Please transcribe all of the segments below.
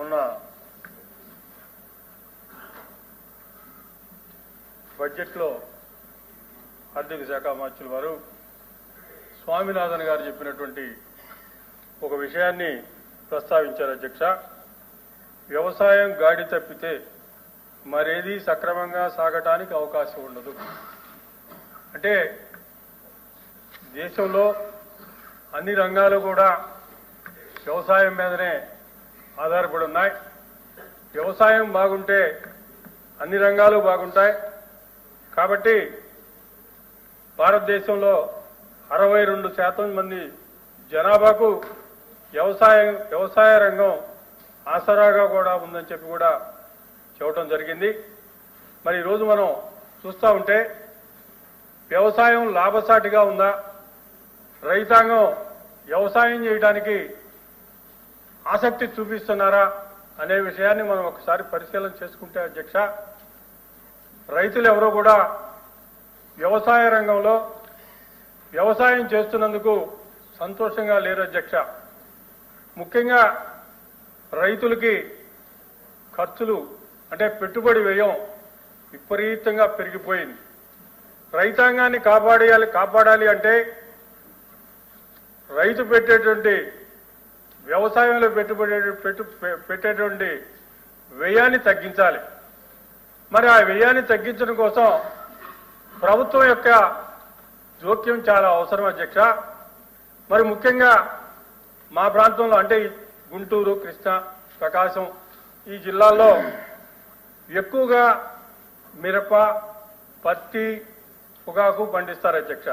మొన్న బడ్జెట్లో ఆర్థిక శాఖ మంత్రులు వారు స్వామినాథన్ గారు చెప్పినటువంటి ఒక విషయాన్ని ప్రస్తావించారు. అధ్యక్ష, వ్యవసాయం గాడి తప్పితే మరేది సక్రమంగా సాగటానికి అవకాశం ఉండదు. అంటే దేశంలో అన్ని రంగాలు కూడా వ్యవసాయం మీదనే ఆధారపడి ఉన్నాయి. వ్యవసాయం బాగుంటే అన్ని రంగాలు బాగుంటాయి. కాబట్టి భారతదేశంలో 62% మంది జనాభాకు వ్యవసాయ రంగం ఆసరాగా కూడా ఉందని చెప్పి కూడా చెప్పడం జరిగింది. మరి ఈరోజు మనం చూస్తూ ఉంటే వ్యవసాయం లాభసాటిగా ఉందా, రైతాంగం వ్యవసాయం చేయడానికి ఆసక్తి చూపిస్తున్నారా అనే విషయాన్ని మనం ఒకసారి పరిశీలన చేసుకుంటే అధ్యక్ష, రైతులు ఎవరో కూడా వ్యవసాయ రంగంలో వ్యవసాయం చేస్తున్నందుకు సంతోషంగా లేరు అధ్యక్ష. ముఖ్యంగా రైతులకి ఖర్చులు అంటే పెట్టుబడి వ్యయం విపరీతంగా పెరిగిపోయింది. రైతాంగాన్ని కాపాడాలి అంటే రైతు పెట్టేటువంటి వ్యవసాయంలో పెట్టేటువంటి వ్యయాన్ని తగ్గించాలి. మరి ఆ వ్యయాన్ని తగ్గించడం కోసం ప్రభుత్వం యొక్క జోక్యం చాలా అవసరం అధ్యక్ష. మరి ముఖ్యంగా మా ప్రాంతంలో అంటే గుంటూరు, కృష్ణా, ప్రకాశం ఈ జిల్లాల్లో ఎక్కువగా మిరప, పత్తి, పొగాకు పండిస్తారు అధ్యక్ష.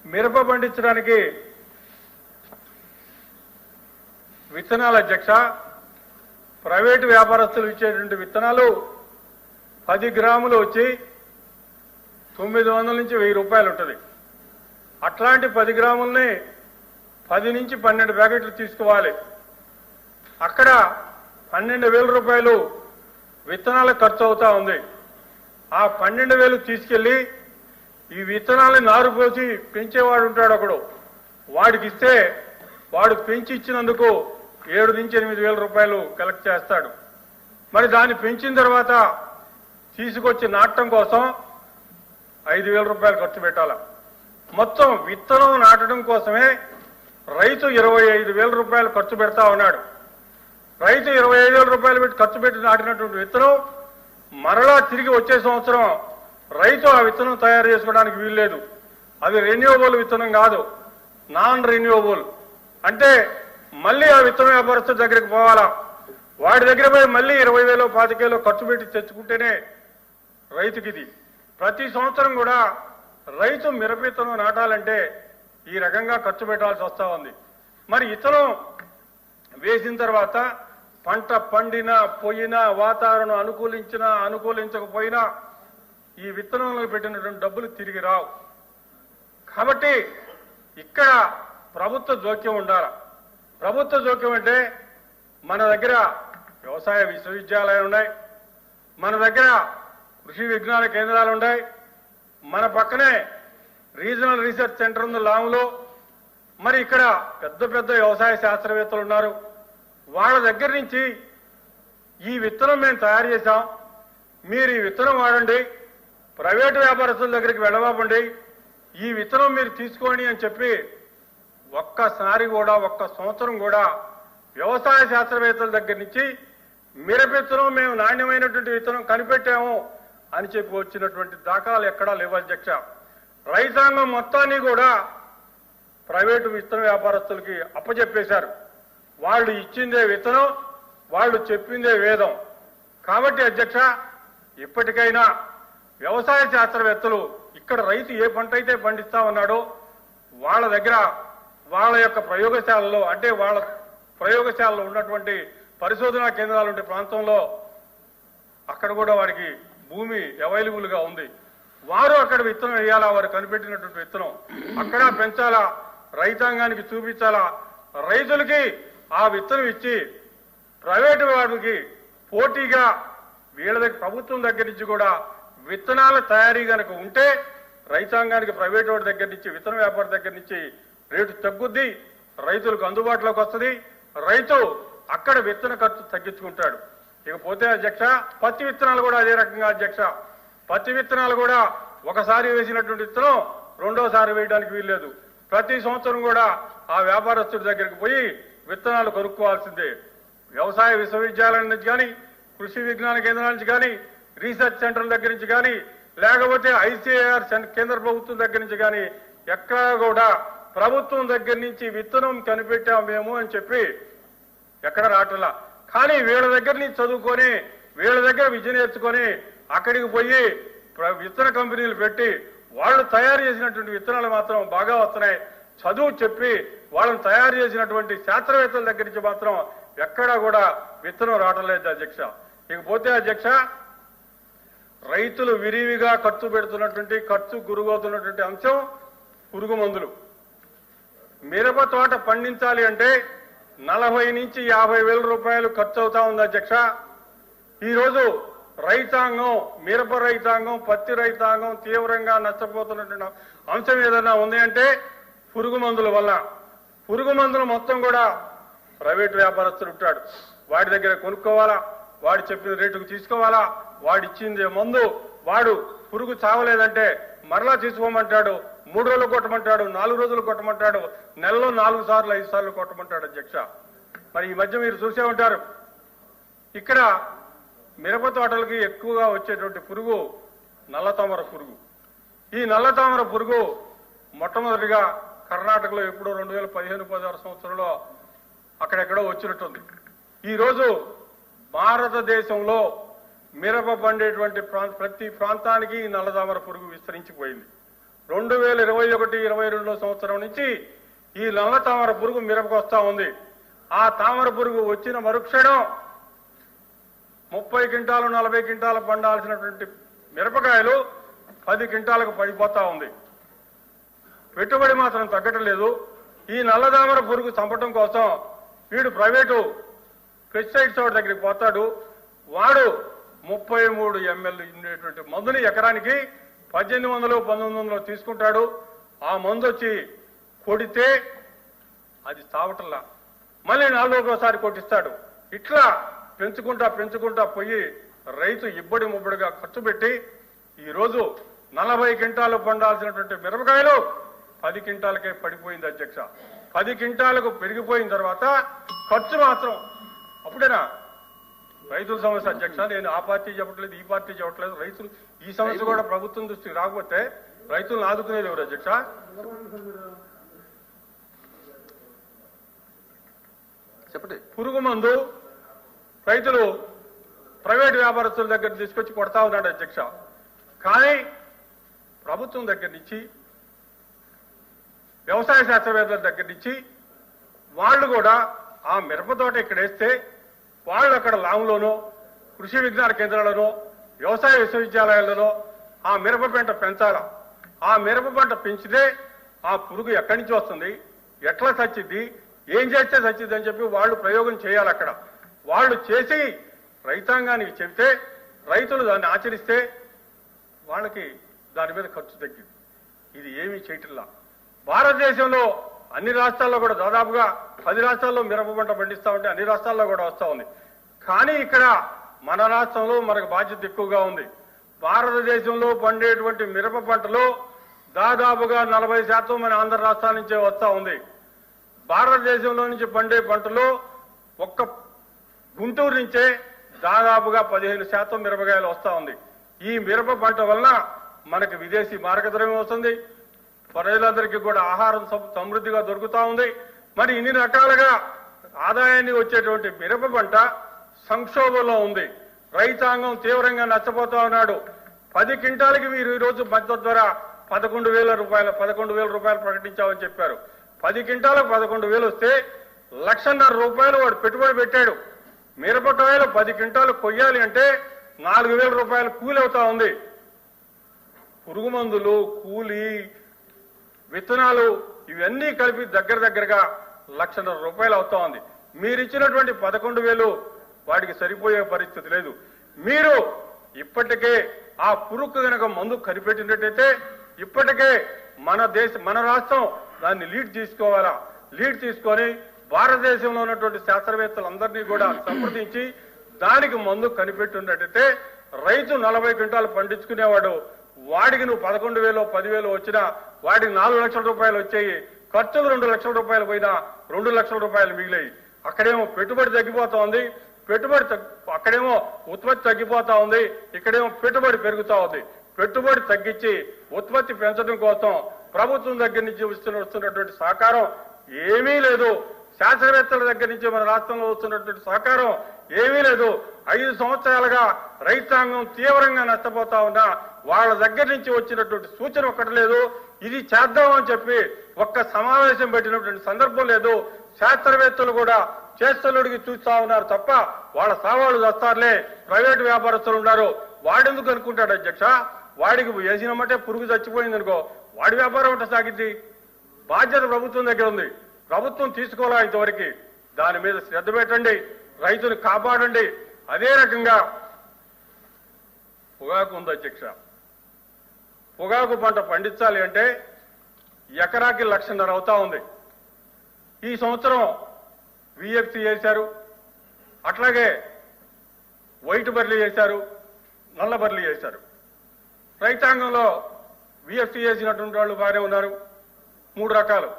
మిరప పండించడానికి విత్తనాలు అధ్యక్ష, ప్రైవేటు వ్యాపారస్తులు ఇచ్చేటువంటి విత్తనాలు 10 గ్రాములు వచ్చి 900 నుంచి 1000 రూపాయలు ఉంటుంది. అట్లాంటి 10 గ్రాములని 10 నుంచి 12 ప్యాకెట్లు తీసుకోవాలి. అక్కడ 12,000 రూపాయలు విత్తనాలకు ఖర్చు అవుతా ఉంది. ఆ 12,000 తీసుకెళ్లి ఈ విత్తనాలని నారు పోసి పెంచేవాడు ఉంటాడు ఒకడు, వాడికి ఇస్తే వాడు పెంచి ఇచ్చినందుకు 7 నుంచి 8,000 రూపాయలు కలెక్ట్ చేస్తాడు. మరి దాన్ని పెంచిన తర్వాత తీసుకొచ్చి నాటడం కోసం 5,000 రూపాయలు ఖర్చు పెట్టాలా. మొత్తం విత్తనం నాటడం కోసమే రైతు 25,000 రూపాయలు ఖర్చు పెడతా ఉన్నాడు. రైతు 25,000 రూపాయలు పెట్టి ఖర్చు పెట్టి నాటినటువంటి విత్తనం మరలా తిరిగి వచ్చే సంవత్సరం రైతు ఆ విత్తనం తయారు చేసుకోవడానికి వీల్లేదు. అది రెన్యూవబుల్ విత్తనం కాదు, నాన్ రెన్యూవబుల్. అంటే మళ్ళీ ఆ విత్తన వ్యాపారస్తుల దగ్గరికి పోవాలా. వాడి దగ్గర పోయి మళ్ళీ 20,000 25,000 ఖర్చు పెట్టి తెచ్చుకుంటేనే రైతుకి ఇది. ప్రతి సంవత్సరం కూడా రైతు మిరప విత్తనం నాటాలంటే ఈ రకంగా ఖర్చు పెట్టాల్సి వస్తూ ఉంది. మరి విత్తనం వేసిన తర్వాత పంట పండినా పోయినా, వాతావరణం అనుకూలించినా అనుకూలించకపోయినా ఈ విత్తనంలో పెట్టినటువంటి డబ్బులు తిరిగి రావు. కాబట్టి ఇక్కడ ప్రభుత్వ జోక్యం ఉండాలి. ప్రభుత్వ జోక్యం అంటే మన దగ్గర వ్యవసాయ విశ్వవిద్యాలయాలు ఉన్నాయి, మన దగ్గర కృషి విజ్ఞాన కేంద్రాలు ఉన్నాయి, మన పక్కనే రీజనల్ రీసెర్చ్ సెంటర్ ఉంది లాములో. మరి ఇక్కడ పెద్ద పెద్ద వ్యవసాయ శాస్త్రవేత్తలు ఉన్నారు. వాళ్ళ దగ్గర నుంచి ఈ విత్తనం మేము తయారు చేశాం, మీరు ఈ విత్తనం వాడండి, ప్రైవేటు వ్యాపారస్తుల దగ్గరికి వెళ్ళబాపండి, ఈ విత్తనం మీరు తీసుకోండి అని చెప్పి ఒక్కసారి కూడా ఒక్క సంవత్సరం కూడా వ్యవసాయ శాస్త్రవేత్తల దగ్గర నుంచి మిరప విత్తనం మేము నాణ్యమైనటువంటి విత్తనం కనిపెట్టాము అని చెప్పి వచ్చినటువంటి దాఖలాలు ఎక్కడా లేవు అధ్యక్ష. రైతాంగం మొత్తాన్ని కూడా ప్రైవేటు విత్తన వ్యాపారస్తులకి అప్పచెప్పేశారు. వాళ్ళు ఇచ్చిందే విత్తనం, వాళ్ళు చెప్పిందే వేదం. కాబట్టి అధ్యక్ష, ఇప్పటికైనా వ్యవసాయ శాస్త్రవేత్తలు ఇక్కడ రైతు ఏ పంట అయితే పండిస్తా ఉన్నాడో వాళ్ళ దగ్గర వాళ్ళ యొక్క ప్రయోగశాలలో అంటే వాళ్ళ ప్రయోగశాలలో ఉన్నటువంటి పరిశోధనా కేంద్రాలు ఉండే ప్రాంతంలో అక్కడ కూడా వారికి భూమి అవైలబుల్గా ఉంది. వారు అక్కడ విత్తనం వేయాలా, వారు కనిపెట్టినటువంటి విత్తనం అక్కడ పెంచాలా, రైతాంగానికి చూపించాలా. రైతులకి ఆ విత్తనం ఇచ్చి ప్రైవేటు వారికి పోటీగా వీళ్ళ దగ్గర ప్రభుత్వం దగ్గర నుంచి కూడా విత్తనాల తయారీ కనుక ఉంటే రైతాంగానికి ప్రైవేట్ వాడి దగ్గర నుంచి విత్తన వ్యాపారి దగ్గర నుంచి రేటు తగ్గుద్ది, రైతులకు అందుబాటులోకి వస్తుంది, రైతు అక్కడ విత్తన ఖర్చు తగ్గించుకుంటాడు. ఇకపోతే అధ్యక్ష పత్తి విత్తనాలు కూడా అదే రకంగా అధ్యక్ష. పత్తి విత్తనాలు కూడా ఒకసారి వేసినటువంటి విత్తనం రెండోసారి వేయడానికి వీల్లేదు. ప్రతి సంవత్సరం కూడా ఆ వ్యాపారస్తుడి దగ్గరికి పోయి విత్తనాలు కొనుక్కోవాల్సిందే. వ్యవసాయ విశ్వవిద్యాలయం నుంచి కానీ, కృషి విజ్ఞాన కేంద్రాల నుంచి కానీ, రీసెర్చ్ సెంటర్ల దగ్గర నుంచి కానీ, లేకపోతే ఐసీఏఆర్ కేంద్ర ప్రభుత్వం దగ్గర నుంచి కానీ ఎక్కడా కూడా ప్రభుత్వం దగ్గర నుంచి విత్తనం కనిపెట్టాం మేము అని చెప్పి ఎక్కడ రావట్లా. కానీ వీళ్ళ దగ్గర నుంచి చదువుకొని, వీళ్ళ దగ్గర విద్య నేర్చుకొని అక్కడికి పోయి విత్తన కంపెనీలు పెట్టి వాళ్ళు తయారు చేసినటువంటి విత్తనాలు మాత్రం బాగా వస్తున్నాయి. చదువు చెప్పి వాళ్ళని తయారు చేసినటువంటి శాస్త్రవేత్తల దగ్గర నుంచి మాత్రం ఎక్కడా కూడా విత్తనం రావటం లేదు అధ్యక్ష. ఇకపోతే అధ్యక్ష రైతులు విరివిగా ఖర్చు పెడుతున్నటువంటి, ఖర్చు గురవుతున్నటువంటి అంశం పురుగు మందులు. మిరప తోట పండించాలి అంటే 40 నుంచి 50 వేల రూపాయలు ఖర్చు అవుతా ఉంది అధ్యక్ష. ఈరోజు రైతాంగం, మిరప రైతాంగం, పత్తి రైతాంగం తీవ్రంగా నష్టపోతున్నటువంటి అంశం ఏదైనా ఉంది అంటే పురుగు మందుల వల్ల. పురుగు మందులు మొత్తం కూడా ప్రైవేట్ వ్యాపారస్తులు ఉంటాడు, వాడి దగ్గర కొనుక్కోవాలా, వాడు చెప్పిన రేటుకు తీసుకోవాలా, వాడు ఇచ్చింది మందు వాడు పురుగు చావలేదంటే మరలా తీసుకోమంటాడు, 3 రోజులు కొట్టమంటాడు, 4 రోజులు కొట్టమంటాడు, నెలలో 4 సార్లు 5 సార్లు కొట్టమంటాడు అధ్యక్ష. మరి ఈ మధ్య మీరు చూసే ఉంటారు, ఇక్కడ మిరప తోటలకి ఎక్కువగా వచ్చేటువంటి పురుగు నల్లతామర పురుగు. ఈ నల్లతామర పురుగు మొట్టమొదటిగా కర్ణాటకలో ఎప్పుడో 2015-16 సంవత్సరంలో అక్కడెక్కడో వచ్చినట్టుంది. ఈరోజు భారతదేశంలో మిరప పండేటువంటి ప్రతి ప్రాంతానికి ఈ నల్లతామర పురుగు విస్తరించిపోయింది. 2021-22 సంవత్సరం నుంచి ఈ నల్లతామర పురుగు మిరపకు వస్తా ఉంది. ఆ తామర పురుగు వచ్చిన మరుక్షణం 30 క్వింటాలు 40 క్వింటాలు పండాల్సినటువంటి మిరపకాయలు 10 క్వింటాలకు పడిపోతా ఉంది. పెట్టుబడి మాత్రం తగ్గటం లేదు. ఈ నల్లతామర పురుగు చంపటం కోసం వీడు ప్రైవేటు పెస్టిసైడ్స్ దగ్గరికి పోతాడు. వాడు 33 ml ఉండేటువంటి మందుని ఎకరానికి 1800-1900 తీసుకుంటాడు. ఆ మందు వచ్చి కొడితే అది చావటంలా మళ్ళీ 4 రోజులకోసారి కొట్టిస్తాడు. ఇట్లా పెంచుకుంటా పోయి రైతు ఇబ్బడి ముబ్బడిగా ఖర్చు పెట్టి ఈరోజు 40 క్వింటాలు పండాల్సినటువంటి మిరపకాయలు 10 క్వింటాలకే పడిపోయింది అధ్యక్ష. 10 క్వింటాలకు పెరిగిపోయిన తర్వాత ఖర్చు మాత్రం అప్పుడేనా రైతుల సమస్య అధ్యక్ష. నేను ఆ పార్టీ చెప్పట్లేదు, ఈ పార్టీ చెప్పట్లేదు. రైతులు ఈ సమస్య కూడా ప్రభుత్వం దృష్టికి రాకపోతే రైతులను ఆదుకునేది ఎవరు అధ్యక్ష? చెప్పండి. పురుగు మందు రైతులు ప్రైవేట్ వ్యాపారస్తుల దగ్గర తీసుకొచ్చి కొడతా ఉన్నాడు అధ్యక్ష. కానీ ప్రభుత్వం దగ్గర నుంచి, వ్యవసాయ శాస్త్రవేత్తల దగ్గర నుంచి వాళ్ళు కూడా ఆ మిరప తోట ఇక్కడ వేస్తే వాళ్ళు అక్కడ లాంగ్లోనో, కృషి విజ్ఞాన కేంద్రాలను, వ్యవసాయ విశ్వవిద్యాలయాలలో ఆ మిరప పంట పెంచాలా. ఆ మిరప పంట పెంచితే ఆ పురుగు ఎక్కడి నుంచి వస్తుంది, ఎట్లా చచ్చిద్ది, ఏం చేస్తే చచ్చిద్ది అని చెప్పి వాళ్ళు ప్రయోగం చేయాలి. అక్కడ వాళ్ళు చేసి రైతాంగానికి చెబితే రైతులు దాన్ని ఆచరిస్తే వాళ్ళకి దాని మీద ఖర్చు తగ్గింది. ఇది ఏమీ చేయట్లా. భారతదేశంలో అన్ని రాష్ట్రాల్లో కూడా దాదాపుగా 10 రాష్ట్రాల్లో మిరప పంట పండిస్తా ఉంటే అన్ని రాష్ట్రాల్లో కూడా వస్తూ ఉంది. కానీ ఇక్కడ మన రాష్ట్రంలో మనకు బాధ్యత ఎక్కువగా ఉంది. భారతదేశంలో పండేటువంటి మిరప పంటలో దాదాపుగా 40% మన ఆంధ్ర రాష్ట్రాల నుంచే వస్తూ ఉంది. భారతదేశంలో నుంచి పండే పంటలో ఒక్క గుంటూరు నుంచే దాదాపుగా 15% మిరపకాయలు వస్తూ ఉంది. ఈ మిరప పంట వలన మనకి విదేశీ మార్గద్రవ్యం వస్తుంది, ప్రజలందరికీ కూడా ఆహారం సమృద్ధిగా దొరుకుతా ఉంది. మరి ఇన్ని రకాలుగా ఆదాయాన్ని వచ్చేటువంటి మిరప పంట సంక్షోభంలో ఉంది. రైతాంగం తీవ్రంగా నష్టపోతా ఉన్నాడు. 10 క్వింటాలకి మీరు ఈరోజు మద్దతు ధర 11,000 రూపాయలు ప్రకటించామని చెప్పారు. 10 క్వింటాలకు 11,000 వస్తే 1,50,000 రూపాయలు వాడు పెట్టుబడి పెట్టాడు. మిరపకాయలు 10 క్వింటాలు కొయ్యాలి అంటే 4,000 రూపాయలు కూలి అవుతా ఉంది. పురుగు మందులు, కూలి, విత్తనాలు ఇవన్నీ కలిపి దగ్గరగా 1,00,000 రూపాయలు అవుతా ఉంది. మీరు ఇచ్చినటువంటి 11,000 వాడికి సరిపోయే పరిస్థితి లేదు. మీరు ఇప్పటికే ఆ పురుగు కనుక మందు కనిపెట్టినట్టయితే ఇప్పటికే మన రాష్ట్రం దాన్ని లీడ్ తీసుకోవాలా. లీడ్ తీసుకొని భారతదేశంలో ఉన్నటువంటి శాస్త్రవేత్తలందరినీ కూడా సంప్రదించి దానికి మందు కనిపెట్టినట్టయితే రైతు 40 క్వింటాలు పండించుకునేవాడు వాడికి నువ్వు 11,000 10,000 వచ్చినా వాడికి 4 లక్షల రూపాయలు వచ్చాయి. ఖర్చులు 2 లక్షల రూపాయలు పోయినా 2 లక్షల రూపాయలు మిగిలాయి. అక్కడేమో పెట్టుబడి తగ్గిపోతా ఉంది, అక్కడేమో ఉత్పత్తి తగ్గిపోతా ఉంది, ఇక్కడేమో పెట్టుబడి పెరుగుతా ఉంది. పెట్టుబడి తగ్గించి ఉత్పత్తి పెంచడం కోసం ప్రభుత్వం దగ్గర నుంచి వస్తున్నటువంటి సహకారం ఏమీ లేదు. శాస్త్రవేత్తల దగ్గర నుంచి మన రాష్ట్రంలో వస్తున్నటువంటి సహకారం ఏమీ లేదు. 5 సంవత్సరాలుగా రైతాంగం తీవ్రంగా నష్టపోతా ఉన్నా వాళ్ళ దగ్గర నుంచి వచ్చినటువంటి సూచన ఒక్కటి లేదు. ఇది చేద్దామని చెప్పి ఒక్క సమావేశం పెట్టినటువంటి సందర్భం లేదు. శాస్త్రవేత్తలు కూడా చేస్తలుడికి చూస్తా ఉన్నారు తప్ప వాళ్ళ సవాళ్ళు వస్తారులే, ప్రైవేటు వ్యాపారస్తులు ఉన్నారు, వాడెందుకు అనుకుంటాడు అధ్యక్ష? వాడికి వేసినమంటే పురుగు చచ్చిపోయింది అనుకో, వాడి వ్యాపారం ఉంటే సాగిద్ది. బాధ్యత ప్రభుత్వం దగ్గర ఉంది, ప్రభుత్వం తీసుకోవాలా ఇంతవరకు. దాని మీద శ్రద్ధ పెట్టండి, రైతులు కాపాడండి. అదే రకంగా పొగాకు ఉంది అధ్యక్ష. పొగాకు పంట పండించాలి అంటే ఎకరాకి 1.5 లక్షలు అవుతా ఉంది. ఈ సంవత్సరం విఎఫ్సి చేశారు, అట్లాగే వైట్ బర్లీ చేశారు, నల్ల బర్లీ చేశారు. రైతాంగంలో విఎఫ్సి చేసినటువంటి వాళ్ళు బాగానే ఉన్నారు, 3 రకాలు.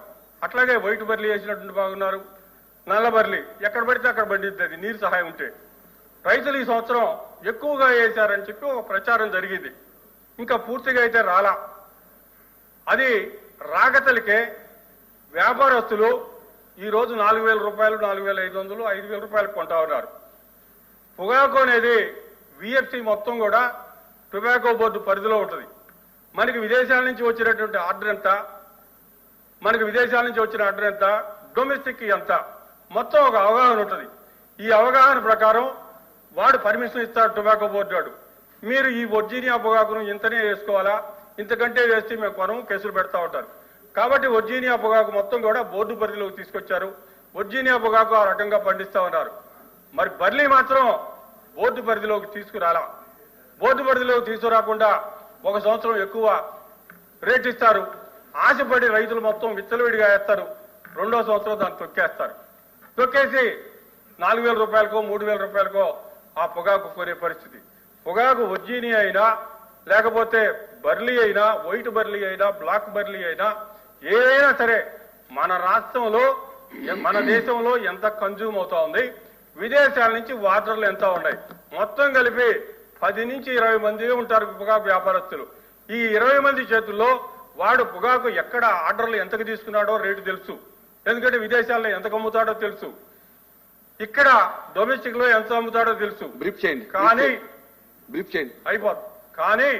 అట్లాగే వైట్ బర్లీ చేసినటువంటి బాగున్నారు, నల్ల బర్లీ ఎక్కడ పడితే అక్కడ పండిద్ది నీరు సహాయం ఉంటే. రైతులు ఈ సంవత్సరం ఎక్కువగా వేశారని చెప్పి ఒక ప్రచారం జరిగింది, ఇంకా పూర్తిగా అయితే రాలా. అది రాగతలికే వ్యాపారస్తులు ఈరోజు 4,000 రూపాయలు, 4,500, 5,000 రూపాయలు కొంటా ఉన్నారు. పొగాకు అనేది విఎఫ్సి మొత్తం కూడా టొబాకో బోర్డు పరిధిలో ఉంటుంది. మనకి విదేశాల నుంచి వచ్చినటువంటి ఆర్డర్ ఎంత, డొమెస్టిక్ ఎంత, మొత్తం ఒక అవగాహన ఉంటుంది. ఈ అవగాహన ప్రకారం వాడు పర్మిషన్ ఇస్తాడు టొబాకో బోర్డు వాడు. మీరు ఈ వర్జీనియా పొగాకును ఇంతనే వేసుకోవాలా, ఇంతకంటే వేస్తే మేము కొనము, కేసులు పెడతా ఉంటారు. కాబట్టి వర్జీనియా పొగాకు మొత్తం కూడా బోర్డు పరిధిలోకి తీసుకొచ్చారు. వర్జీనియా పొగాకు ఆ రకంగా పండిస్తా ఉన్నారు. మరి బర్లీ మాత్రం బోర్డు పరిధిలోకి తీసుకురాలా. బోర్డు పరిధిలోకి తీసుకురాకుండా 1 సంవత్సరం ఎక్కువ రేట్ ఇస్తారు, ఆశపడి రైతులు మొత్తం విచ్చలవిడిగా వేస్తారు. 2వ సంవత్సరం దాన్ని తొక్కేసి 4,000 రూపాయలకో 3,000 రూపాయలకో ఆ పొగాకు కొనే పరిస్థితి. పొగాకు వర్జీనియా అయినా, లేకపోతే బర్లీ అయినా, వైట్ బర్లీ అయినా, బ్లాక్ బర్లీ అయినా, ఏదైనా సరే మన రాష్ట్రంలో, మన దేశంలో ఎంత కన్జ్యూమ్ అవుతా ఉంది, విదేశాల నుంచి వాటర్లు ఎంత ఉన్నాయి, మొత్తం కలిపి 10 నుంచి 20 మంది ఉంటారు పొగాకు వ్యాపారస్తులు. ఈ 20 మంది చేతుల్లో వాడు పొగాకు ఎక్కడ ఆర్డర్లు ఎంతకు తీసుకున్నాడో రేటు తెలుసు, ఎందుకంటే విదేశాల్లో ఎంతకు అమ్ముతాడో తెలుసు, ఇక్కడ డొమెస్టిక్ లో ఎంత అమ్ముతాడో తెలుసు. కానీ అయిపోదు. కానీ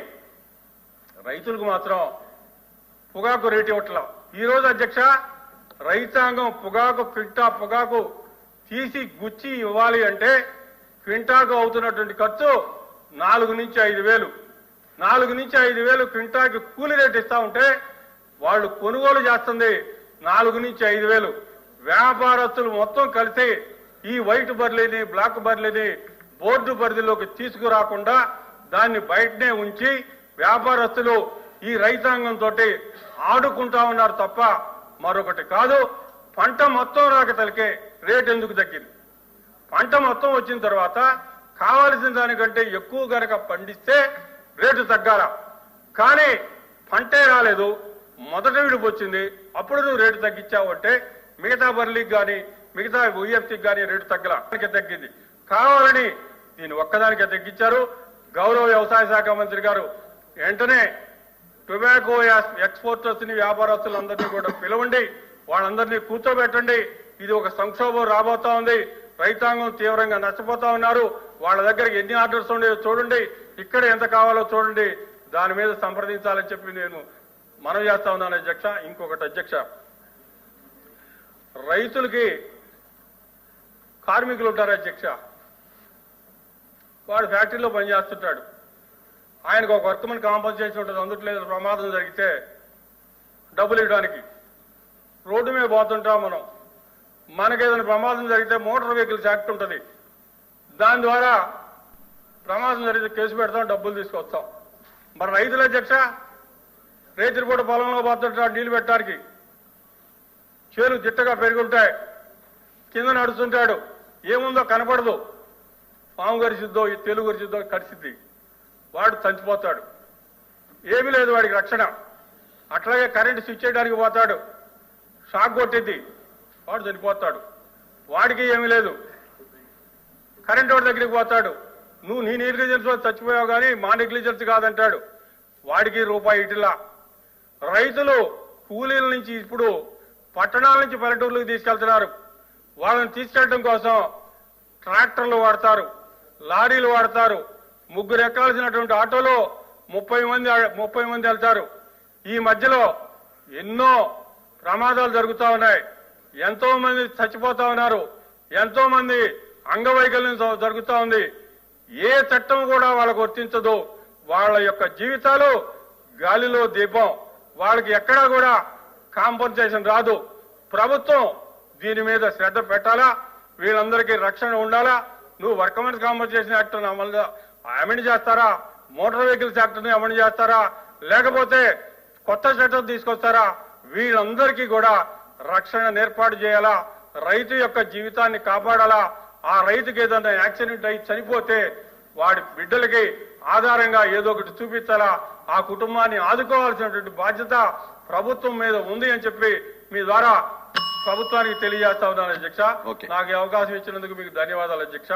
రైతులకు మాత్రం పొగాకు రేటు ఇవ్వట్లా. ఈ రోజు అధ్యక్ష, రైతాంగం పొగాకు తీసి గుచ్చి ఇవ్వాలి అంటే క్వింటాకు అవుతున్నటువంటి ఖర్చు 4 నుంచి 5,000. 4 నుంచి 5,000 క్వింటాకి కూలి రేటు ఇస్తా ఉంటే వాళ్ళు కొనుగోలు చేస్తుంది 4 నుంచి 5,000. వ్యాపారస్తులు మొత్తం కలిసి ఈ వైట్ బర్లీని, బ్లాక్ బర్లీని బోర్డు పరిధిలోకి తీసుకురాకుండా దాన్ని బయటనే ఉంచి వ్యాపారస్తులు ఈ రైతాంగంతో ఆడుకుంటా ఉన్నారు తప్ప మరొకటి కాదు. పంట మొత్తం రాకతలికే రేటు ఎందుకు తగ్గింది? పంట మొత్తం వచ్చిన తర్వాత కావాల్సిన దానికంటే ఎక్కువ గనక పండిస్తే రేటు తగ్గాల. కానీ పంటే రాలేదు, మొదట విడుపు వచ్చింది, అప్పుడు నువ్వు రేటు తగ్గించావు అంటే మిగతా బర్లీకి కానీ మిగతా విఎఫ్సికి కానీ రేటు తగ్గింది. కావాలని దీన్ని ఒక్కదానికే తగ్గించారు. గౌరవ వ్యవసాయ శాఖ మంత్రి గారు వెంటనే టొబాకో ఎక్స్పోర్టర్స్ ని, వ్యాపారస్తులందరినీ కూడా పిలవండి, వాళ్ళందరినీ కూర్చోబెట్టండి. ఇది ఒక సంక్షోభం రాబోతా ఉంది, రైతాంగం తీవ్రంగా నష్టపోతా ఉన్నారు, వాళ్ళ దగ్గర ఎన్ని ఆర్డర్స్ ఉన్నాయో చూడండి, ఇక్కడ ఎంత కావాలో చూడండి, దాని మీద సంప్రదించాలని చెప్పి నేను మనవి చేస్తా ఉన్నాను అధ్యక్ష. ఇంకొకటి అధ్యక్ష, రైతులకి కార్మికులు ఉంటారు అధ్యక్ష. వాడు ఫ్యాక్టరీలో పనిచేస్తుంటాడు, ఆయనకు ఒక వర్క్మెన్ కాంపన్సేషన్ ఉంటుంది, అందుట్లేదు ప్రమాదం జరిగితే డబ్బులు ఇవ్వడానికి. రోడ్డు మీద పోతుంటాం మనం, మనకేదైనా ప్రమాదం జరిగితే మోటార్ వెహికల్స్ యాక్ట్ ఉంటుంది, దాని ద్వారా ప్రమాదం జరిగితే కేసు పెడతాం, డబ్బులు తీసుకొస్తాం. మరి రైతుల అధ్యక్ష, రైతులు కూడా పొలంలో పోతుంటారు నీళ్లు పెట్టడానికి, చేలు దిట్టగా పెరుగుంటాయి, కింద నడుస్తుంటాడు, ఏముందో కనపడదు, పాము గరిచిద్దో తెలుగు గరిచిద్దో కరిసిద్ది, వాడు చచ్చిపోతాడు, ఏమీ లేదు వాడికి రక్షణ. అట్లాగే కరెంటు స్విచ్ చేయడానికి పోతాడు, షాక్ కొట్టిద్ది, వాడు చనిపోతాడు, వాడికి ఏమీ లేదు. కరెంట్ వాడి దగ్గరికి పోతాడు, నువ్వు నీ నెగ్లిజెన్స్ వల్ల చచ్చిపోయావు కానీ మా నెగ్లిజెన్స్ కాదంటాడు, వాడికి రూపాయి ఇటులా. రైతులు కూలీల నుంచి ఇప్పుడు పట్టణాల నుంచి పల్లెటూర్లకు తీసుకెళ్తున్నారు. వాళ్ళని తీసుకెళ్లడం కోసం ట్రాక్టర్లు వాడతారు, లారీలు వాడతారు. 3 ఎక్కాల్సినటువంటి ఆటోలో 30 మంది వెళ్తారు. ఈ మధ్యలో ఎన్నో ప్రమాదాలు జరుగుతూ ఉన్నాయి, ఎంతో మంది చచ్చిపోతా ఉన్నారు, ఎంతో మంది అంగవైకల్యం జరుగుతూ ఉంది. ఏ చట్టం కూడా వాళ్ళకు వర్తించదు. వాళ్ళ యొక్క జీవితాలు గాలిలో దీపం. వాళ్ళకి ఎక్కడా కూడా కాంపన్సేషన్ రాదు. ప్రభుత్వం దీని మీద శ్రద్ధ పెట్టాలా, వీళ్ళందరికీ రక్షణ ఉండాలా. నువ్వు వర్కమెన్స్ కాంపన్సేషన్ యాక్ట్ అమెండ్ చేస్తారా, మోటార్ వెహికల్స్ యాక్ట్ని అమెండ్ చేస్తారా, లేకపోతే కొత్త చట్టం తీసుకొస్తారా? వీళ్ళందరికీ కూడా రక్షణ ఏర్పాటు చేయాలా, రైతు యొక్క జీవితాన్ని కాపాడాలా. ఆ రైతుకి ఏదైనా యాక్సిడెంట్ అయి చనిపోతే వాడి బిడ్డలకి ఆధారంగా ఏదో ఒకటి చూపించాలా. ఆ కుటుంబాన్ని ఆదుకోవాల్సినటువంటి బాధ్యత ప్రభుత్వం మీద ఉంది అని చెప్పి మీ ద్వారా ప్రభుత్వానికి తెలియజేస్తా ఉన్నాను అధ్యక్ష. నాకు ఈ అవకాశం ఇచ్చినందుకు మీకు ధన్యవాదాలు అధ్యక్ష.